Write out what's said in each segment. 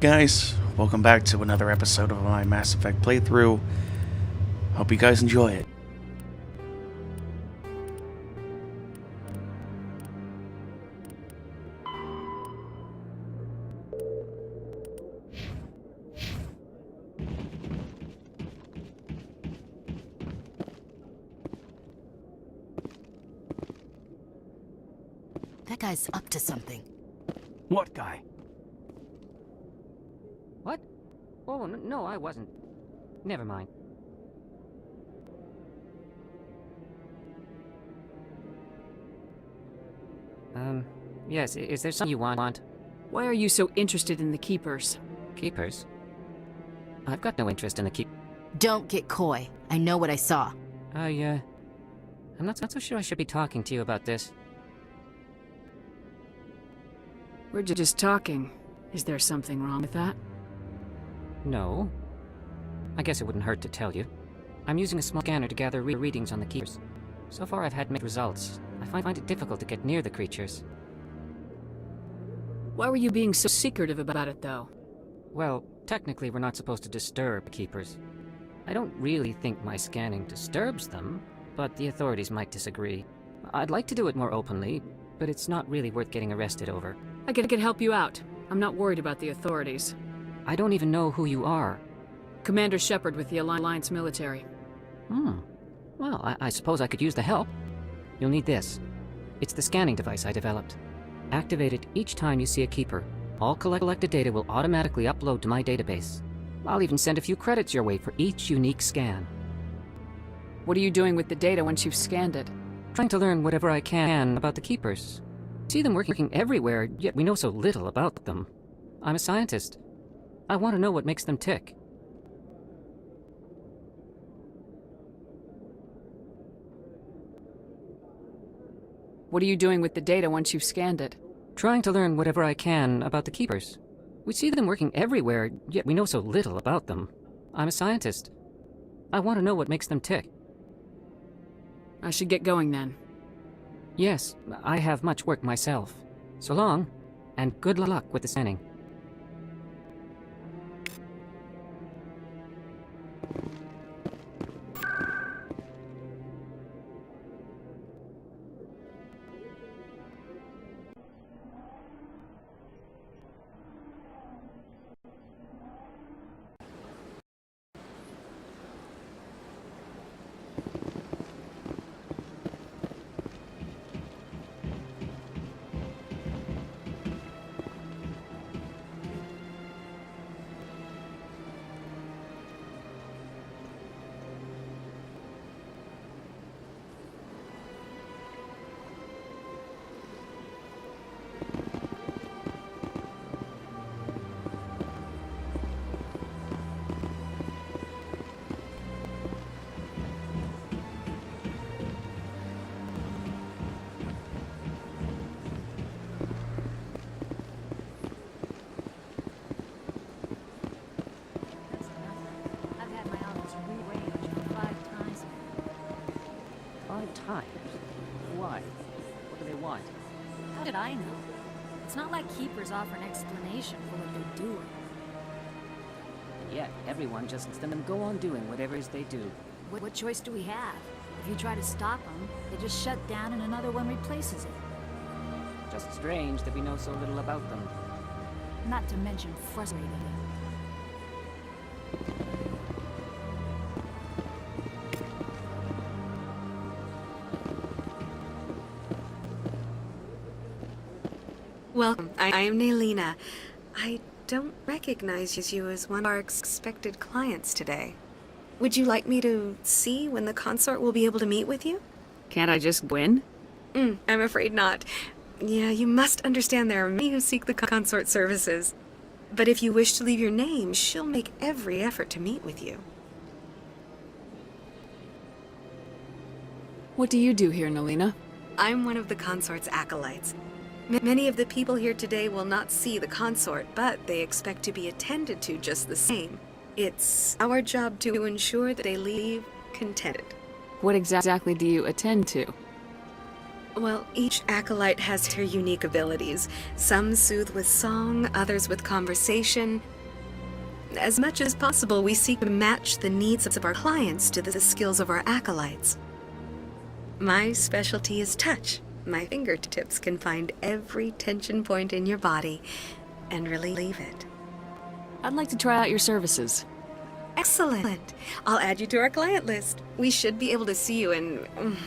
Guys, welcome back to another episode of my Mass Effect playthrough. Hope you guys enjoy it. That guy's up to something. What guy? What? Oh, no, I wasn't. Never mind. Yes, is there something you want? Why are you so interested in the Keepers? Keepers? I've got no interest in the Don't get coy. I know what I saw. I'm not so sure I should be talking to you about this. We're just talking. Is there something wrong with that? No. I guess it wouldn't hurt to tell you. I'm using a small scanner to gather readings on the Keepers. So far I've had mixed results. I find it difficult to get near the creatures. Why were you being so secretive about it, though? Well, technically we're not supposed to disturb Keepers. I don't really think my scanning disturbs them, but the authorities might disagree. I'd like to do it more openly, but it's not really worth getting arrested over. I could help you out. I'm not worried about the authorities. I don't even know who you are. Commander Shepard with the Alliance military. Well, I suppose I could use the help. You'll need this. It's the scanning device I developed. Activate it each time you see a Keeper. All collected data will automatically upload to my database. I'll even send a few credits your way for each unique scan. What are you doing with the data once you've scanned it? Trying to learn whatever I can about the Keepers. See them working everywhere, yet we know so little about them. I'm a scientist. I want to know what makes them tick. What are you doing with the data once you've scanned it? Trying to learn whatever I can about the Keepers. We see them working everywhere, yet we know so little about them. I'm a scientist. I want to know what makes them tick. I should get going then. Yes, I have much work myself. So long, and good luck with the scanning. Times? Why? What do they want? How did I know? It's not like Keepers offer an explanation for what they're doing. And yet, everyone just lets them go on doing whatever it is they do. What choice do we have? If you try to stop them, they just shut down and another one replaces it. Just strange that we know so little about them. Not to mention frustrating. Welcome. I am Milena. I don't recognize you as one of our expected clients today. Would you like me to see when the consort will be able to meet with you? Can't I just win? I'm afraid not. Yeah, you must understand there are many who seek the consort services. But if you wish to leave your name, she'll make every effort to meet with you. What do you do here, Milena? I'm one of the consort's acolytes. Many of the people here today will not see the consort, but they expect to be attended to just the same. It's our job to ensure that they leave contented. What exactly do you attend to? Well, each acolyte has her unique abilities. Some soothe with song, others with conversation. As much as possible, we seek to match the needs of our clients to the skills of our acolytes. My specialty is touch. My fingertips can find every tension point in your body and relieve it. I'd like to try out your services. Excellent. I'll add you to our client list. We should be able to see you in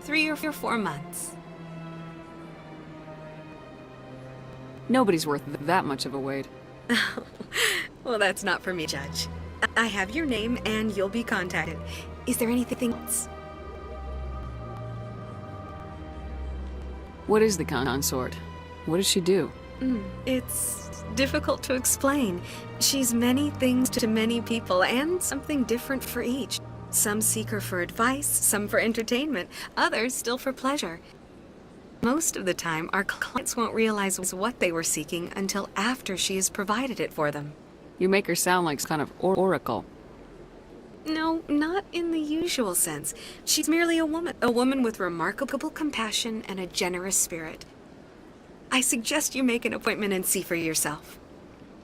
3 or 4 months. Nobody's worth that much of a wait. Well, that's not for me, Judge. I have your name and you'll be contacted. Is there anything else? What is the consort? What does she do? It's difficult to explain. She's many things to many people and something different for each. Some seek her for advice, some for entertainment, others still for pleasure. Most of the time, our clients won't realize what they were seeking until after she has provided it for them. You make her sound like some kind of oracle. No, not in the usual sense. She's merely a woman with remarkable compassion and a generous spirit. I suggest you make an appointment and see for yourself.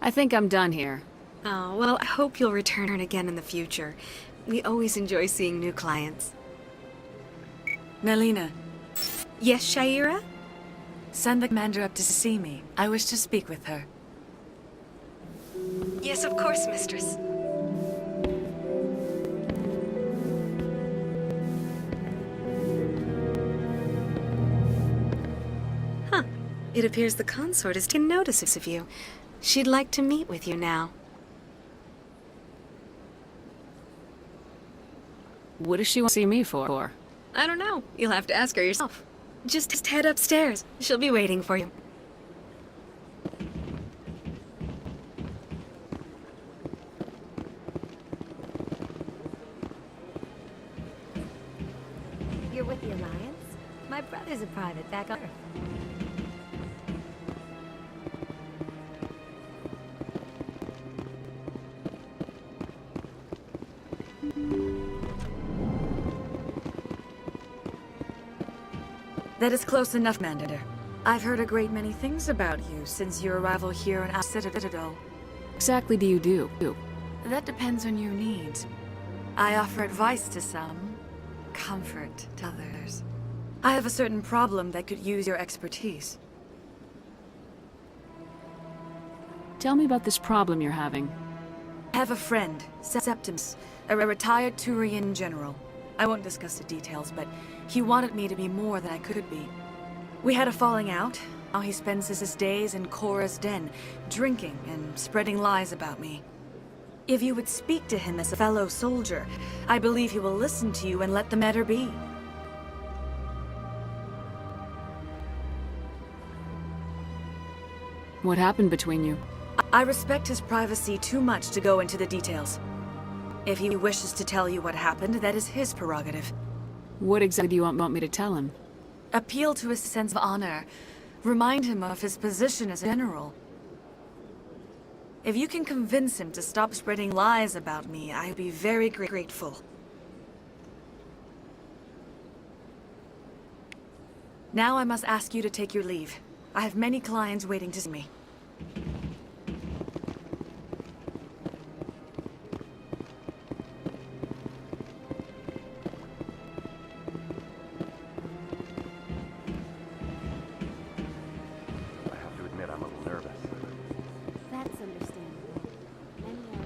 I think I'm done here. Oh, well, I hope you'll return again in the future. We always enjoy seeing new clients. Milena, Yes, Shaira? send the commander up to see me. I wish to speak with her. Yes, of course, mistress. Huh. It appears the consort is taking notice of you. She'd like to meet with you now. What does she want to see me for? I don't know. You'll have to ask her yourself. Just head upstairs. She'll be waiting for you. You're with the Alliance? My brother's a private back on Earth. That is close enough, Commander. I've heard a great many things about you since your arrival here in our Citadel. What exactly do you do? That depends on your needs. I offer advice to some, comfort to others. I have a certain problem that could use your expertise. Tell me about this problem you're having. I have a friend, Septimus, a retired Turian general. I won't discuss the details, but he wanted me to be more than I could be. We had a falling out. Now he spends his days in Chora's den, drinking and spreading lies about me. If you would speak to him as a fellow soldier, I believe he will listen to you and let the matter be. What happened between you? I respect his privacy too much to go into the details. If he wishes to tell you what happened, that is his prerogative. What exactly do you want me to tell him? Appeal to his sense of honor. Remind him of his position as a general. If you can convince him to stop spreading lies about me, I'd be very grateful. Now I must ask you to take your leave. I have many clients waiting to see me. That's understandable. Many are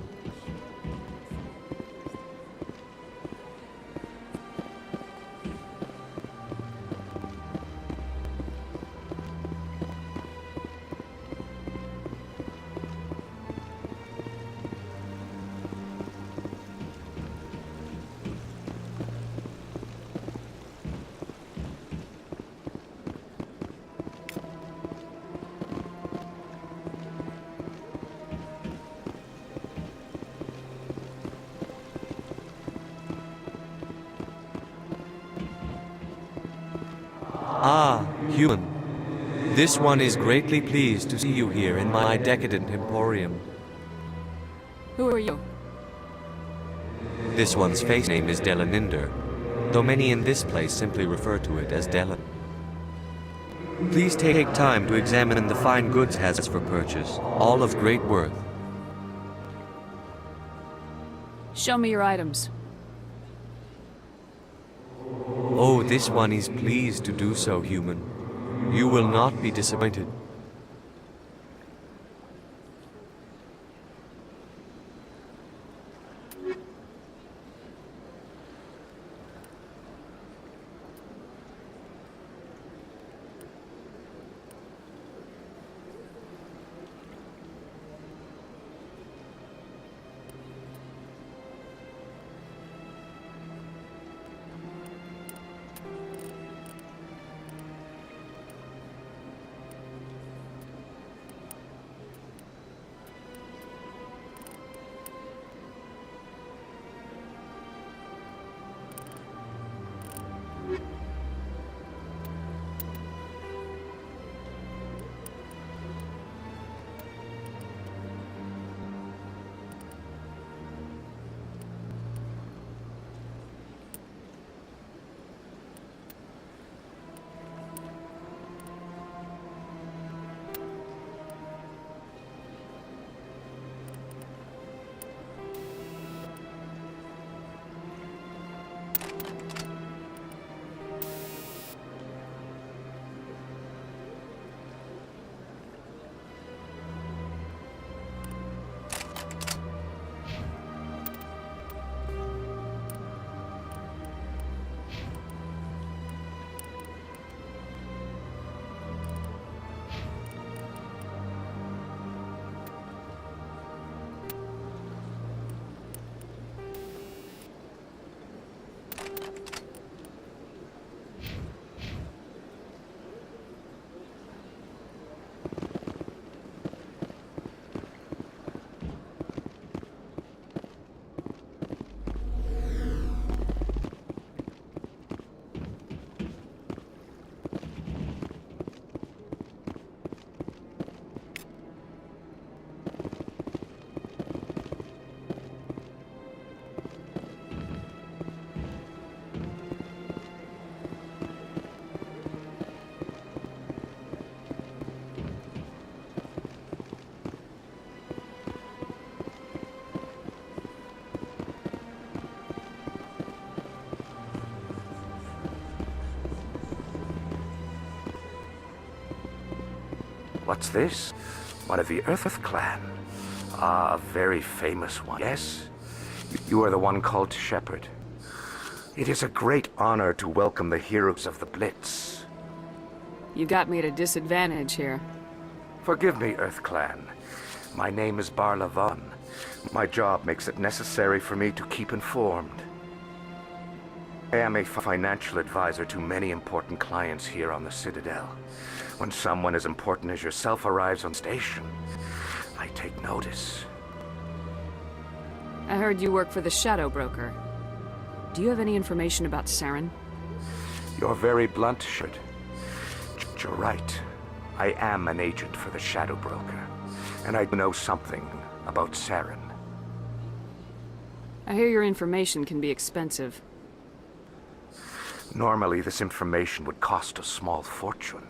Ah, human. This one is greatly pleased to see you here in my decadent emporium. Who are you? This one's face name is Delon. though many in this place simply refer to it as Delon. Please take time to examine the fine goods has for purchase, all of great worth. Show me your items. Oh, this one is pleased to do so, human. You will not be disappointed. What's this? One of the Earth clan. Ah, a very famous one. Yes? You are the one called Shepherd. It is a great honor to welcome the heroes of the Blitz. You got me at a disadvantage here. Forgive me, Earth clan. My name is Barla Von. My job makes it necessary for me to keep informed. I am a financial advisor to many important clients here on the Citadel. When someone as important as yourself arrives on station, I take notice. I heard you work for the Shadow Broker. Do you have any information about Saren? You're very blunt, Shud. You're right. I am an agent for the Shadow Broker, and I know something about Saren. I hear your information can be expensive. Normally, this information would cost a small fortune.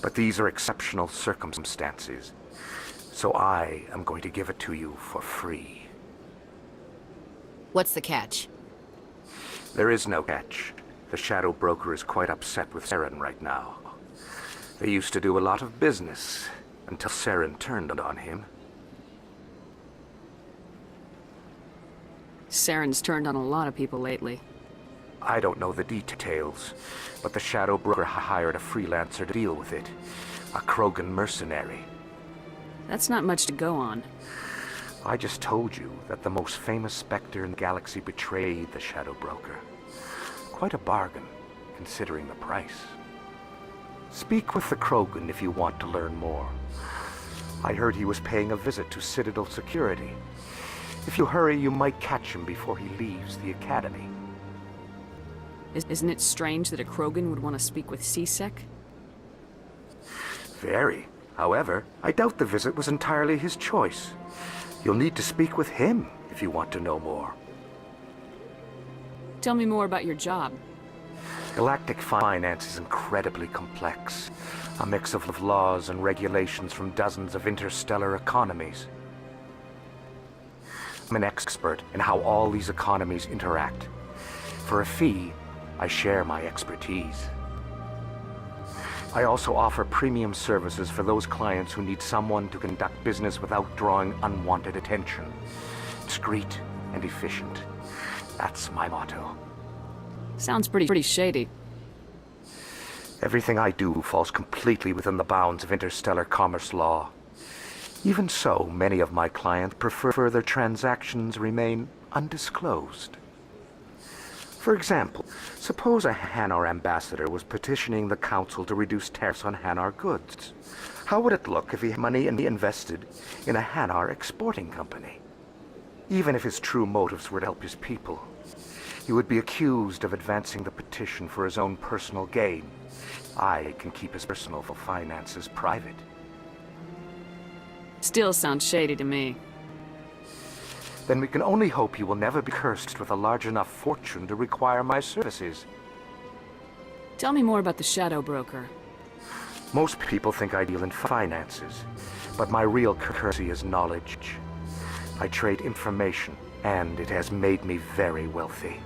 But these are exceptional circumstances, so I am going to give it to you for free. What's the catch? There is no catch. The Shadow Broker is quite upset with Saren right now. They used to do a lot of business, until Saren turned on him. Saren's turned on a lot of people lately. I don't know the details, but the Shadow Broker hired a freelancer to deal with it. A Krogan mercenary. That's not much to go on. I just told you that the most famous Spectre in the galaxy betrayed the Shadow Broker. Quite a bargain, considering the price. Speak with the Krogan if you want to learn more. I heard he was paying a visit to Citadel security. If you hurry, you might catch him before he leaves the Academy. Isn't it strange that a Krogan would want to speak with C-Sec? Very. However, I doubt the visit was entirely his choice. You'll need to speak with him if you want to know more. Tell me more about your job. Galactic finance is incredibly complex. A mix of laws and regulations from dozens of interstellar economies. I'm an expert in how all these economies interact. For a fee, I share my expertise. I also offer premium services for those clients who need someone to conduct business without drawing unwanted attention. Discreet and efficient. That's my motto. Sounds pretty shady. Everything I do falls completely within the bounds of interstellar commerce law. Even so, many of my clients prefer their transactions remain undisclosed. For example, suppose a Hanar ambassador was petitioning the council to reduce tariffs on Hanar goods. How would it look if he had money and he invested in a Hanar exporting company? Even if his true motives were to help his people, he would be accused of advancing the petition for his own personal gain. I can keep his personal finances private. Still sounds shady to me. Then we can only hope he will never be cursed with a large enough fortune to require my services. Tell me more about the Shadow Broker. Most people think I deal in finances, but my real currency is knowledge. I trade information, and it has made me very wealthy.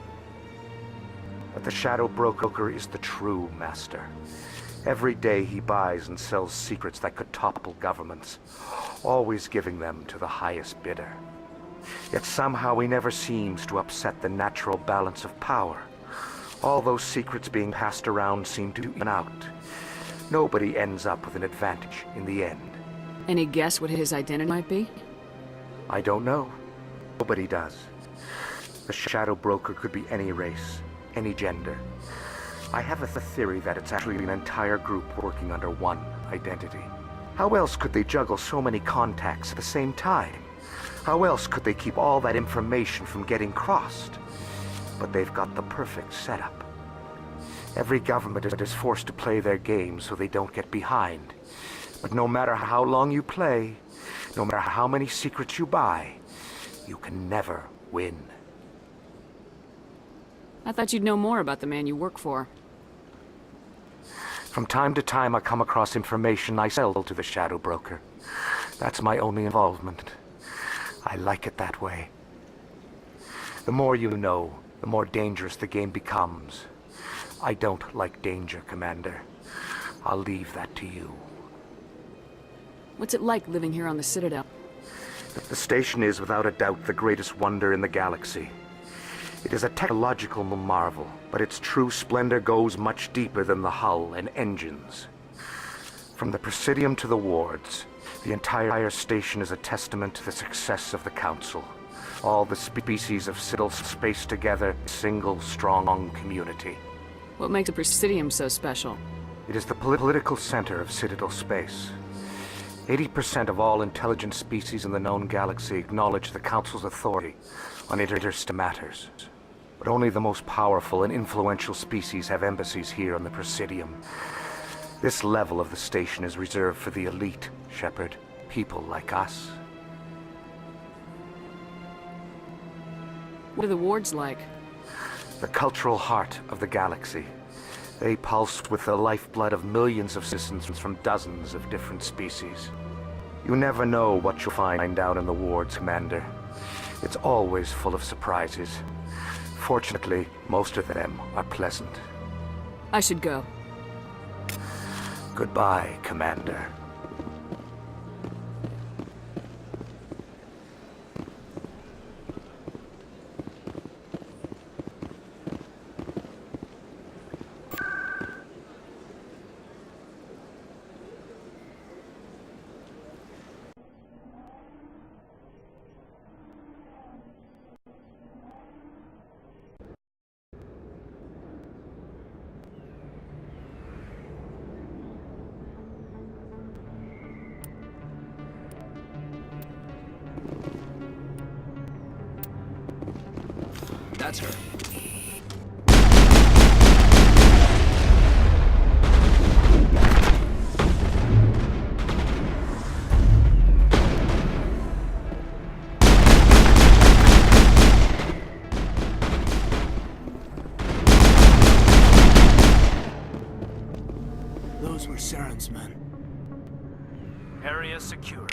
But the Shadow Broker is the true master. Every day he buys and sells secrets that could topple governments, always giving them to the highest bidder. Yet somehow he never seems to upset the natural balance of power. All those secrets being passed around seem to even out. Nobody ends up with an advantage in the end. Any guess what his identity might be? I don't know. Nobody does. The Shadow Broker could be any race, any gender. I have a theory that it's actually an entire group working under one identity. How else could they juggle so many contacts at the same time? How else could they keep all that information from getting crossed? But they've got the perfect setup. Every government is forced to play their game so they don't get behind. But no matter how long you play, no matter how many secrets you buy, you can never win. I thought you'd know more about the man you work for. From time to time I come across information I sell to the Shadow Broker. That's my only involvement. I like it that way. The more you know, the more dangerous the game becomes. I don't like danger, Commander. I'll leave that to you. What's it like living here on the Citadel? The station is without a doubt the greatest wonder in the galaxy. It is a technological marvel, but its true splendor goes much deeper than the hull and engines. From the Presidium to the wards, the entire station is a testament to the success of the Council. All the species of Citadel spaced together, a single, strong community. What makes the Presidium so special? It is the political center of Citadel space. 80% of all intelligent species in the known galaxy acknowledge the Council's authority on interstate matters. But only the most powerful and influential species have embassies here on the Presidium. This level of the station is reserved for the elite, Shepard. People like us. What are the wards like? The cultural heart of the galaxy. They pulse with the lifeblood of millions of citizens from dozens of different species. You never know what you'll find down in the wards, Commander. It's always full of surprises. Fortunately, most of them are pleasant. I should go. Goodbye, Commander. That's her. Those were Saren's men. Area secure.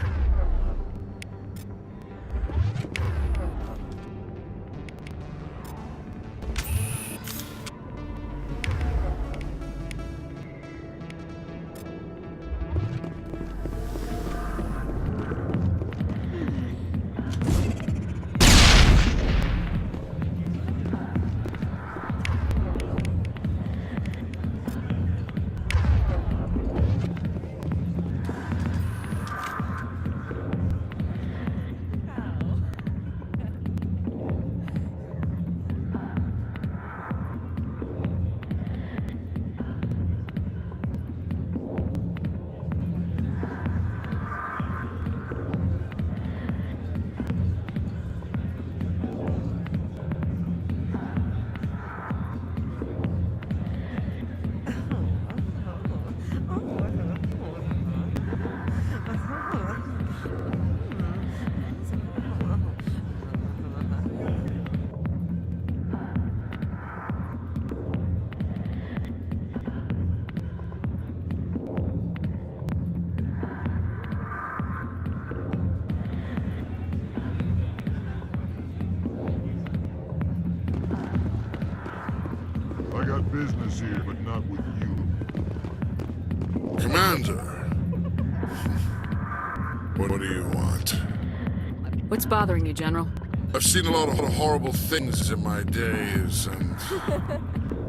I got business here, but not with you. Commander! What do you want? What's bothering you, General? I've seen a lot of horrible things in my days, and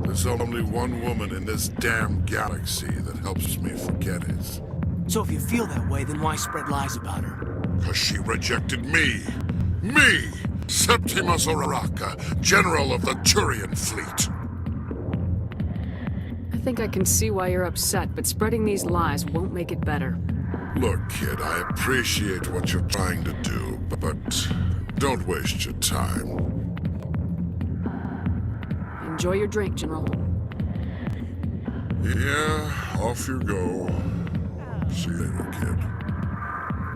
there's only one woman in this damn galaxy that helps me forget it. So if you feel that way, then why spread lies about her? 'Cause she rejected me! Me! Septimus Oraka, General of the Turian Fleet! I think I can see why you're upset, but spreading these lies won't make it better. Look, kid, I appreciate what you're trying to do, but don't waste your time. Enjoy your drink, General. Yeah, off you go. See you later, kid.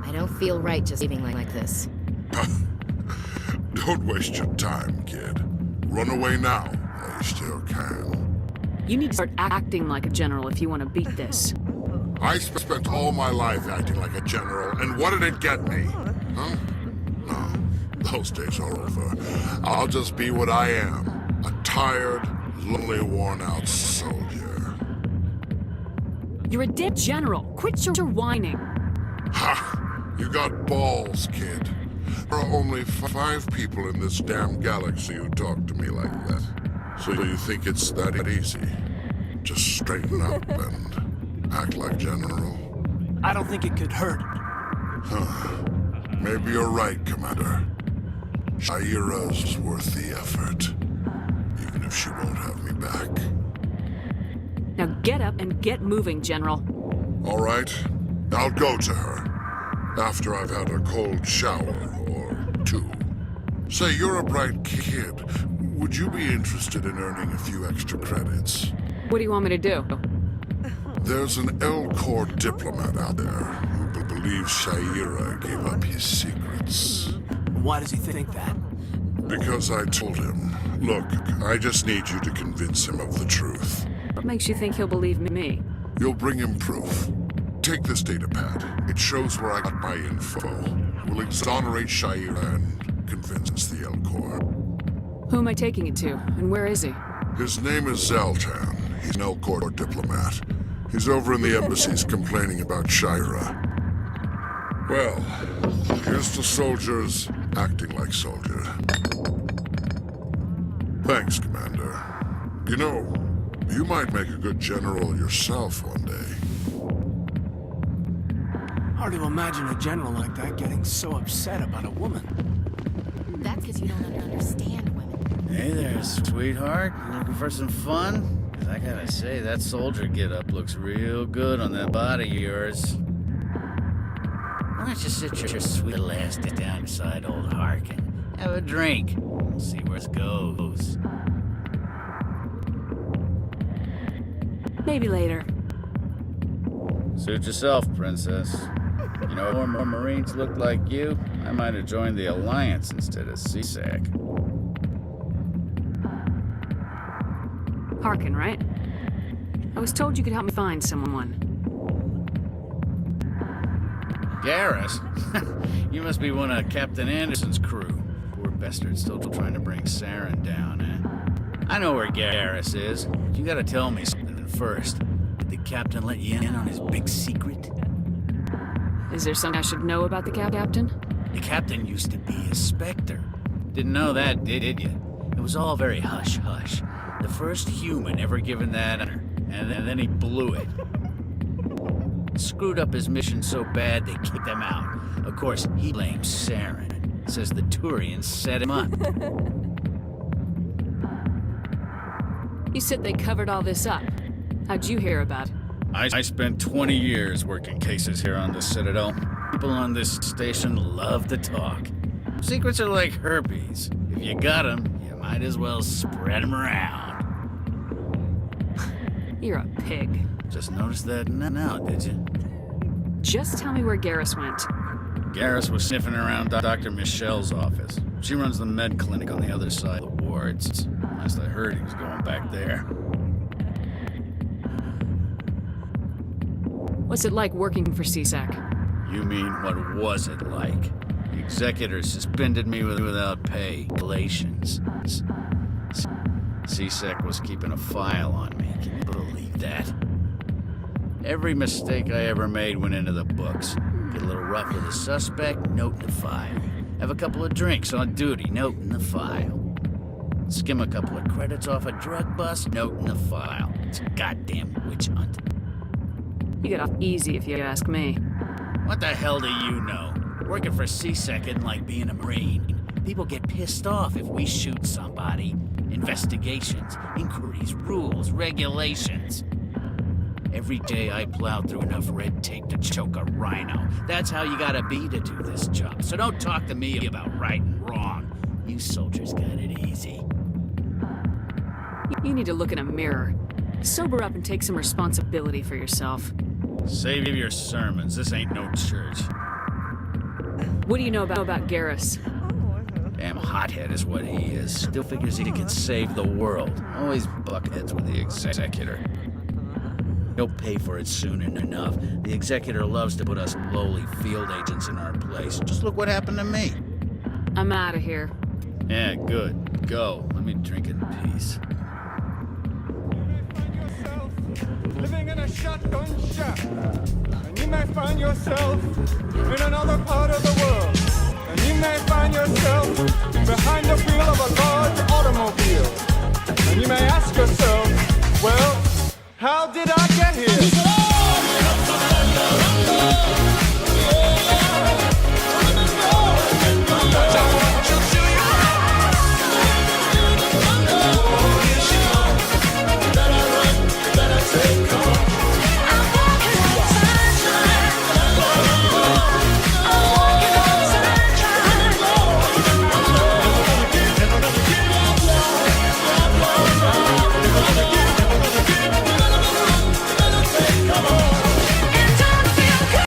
I don't feel right just leaving like this. Don't waste your time, kid. Run away now, while you still can. You need to start acting like a general if you want to beat this. I spent all my life acting like a general, and what did it get me? Huh? No, those days are over. I'll just be what I am. A tired, lonely, worn-out soldier. You're a dead general. Quit your whining. Ha! You got balls, kid. There are only 5 people in this damn galaxy who talk to me like that. So you think it's that easy? Just straighten up and act like General. I don't think it could hurt. Huh. Maybe you're right, Commander. Shaira's worth the effort. Even if she won't have me back. Now get up and get moving, General. All right. I'll go to her. After I've had a cold shower or 2. Say, you're a bright kid. Would you be interested in earning a few extra credits? What do you want me to do? There's an L-Corps diplomat out there who believes Shaira gave up his secrets. Why does he think that? Because I told him, look, I just need you to convince him of the truth. What makes you think he'll believe me? You'll bring him proof. Take this datapad. It shows where I got my info. We'll exonerate Shaira and convince the L-Corps. Who am I taking it to, and where is he? His name is Zoltan. He's an L-Corps diplomat. He's over in the embassies complaining about Shaira. Well, here's the soldiers acting like soldiers. Thanks, Commander. You know, you might make a good general yourself one day. Hard to imagine a general like that getting so upset about a woman. That's because you don't understand women. Hey there, sweetheart. You looking for some fun? 'Cause I gotta say, that soldier get-up looks real good on that body of yours. Why don't you sit your sweet little ass down beside old Harkin? Have a drink. We'll see where it goes. Maybe later. Suit yourself, princess. You know, if more Marines looked like you, I might have joined the Alliance instead of CSAC. Harkin, right? I was told you could help me find someone. Garrus? You must be one of Captain Anderson's crew. Poor bastard's still trying to bring Saren down, eh? I know where Garrus is, but you gotta tell me something first. Did the captain let you in on his big secret? Is there something I should know about the captain? The captain used to be a Spectre. Didn't know that, did you? It was all very hush-hush. The first human ever given that honor, and then he blew it. Screwed up his mission so bad they kicked him out. Of course, he blames Saren. Says the Turians set him up. You said they covered all this up. How'd you hear about it? I spent 20 years working cases here on the Citadel. People on this station love to talk. Secrets are like herpes. If you got them, you might as well spread them around. You're a pig. Just noticed that now, did you? Just tell me where Garrus went. Garrus was sniffing around Dr. Michelle's office. She runs the med clinic on the other side of the wards. Last I heard, he was going back there. What's it like working for CSAC? You mean, what was it like? The executor suspended me without pay. Galatians. CSAC was keeping a file on me. Can you believe that? Every mistake I ever made went into the books. Get a little rough with a suspect, note in the file. Have a couple of drinks on duty, note in the file. Skim a couple of credits off a drug bust, note in the file. It's a goddamn witch hunt. You get off easy if you ask me. What the hell do you know? Working for CSEC isn't like being a Marine. People get pissed off if we shoot somebody. Investigations, inquiries, rules, regulations. Every day I plow through enough red tape to choke a rhino. That's how you gotta be to do this job. So don't talk to me about right and wrong. You soldiers got it easy. You need to look in a mirror. Sober up and take some responsibility for yourself. Save your sermons. This ain't no church. What do you know about Garrus? Damn hothead is what he is. Still figures he can save the world. Always buckheads with the executor. He'll pay for it soon enough. The executor loves to put us lowly field agents in our place. Just look what happened to me. I'm out of here. Yeah, good. Go. Let me drink in peace. Living in a shotgun shack, and you may find yourself in another part of the world, and you may find yourself behind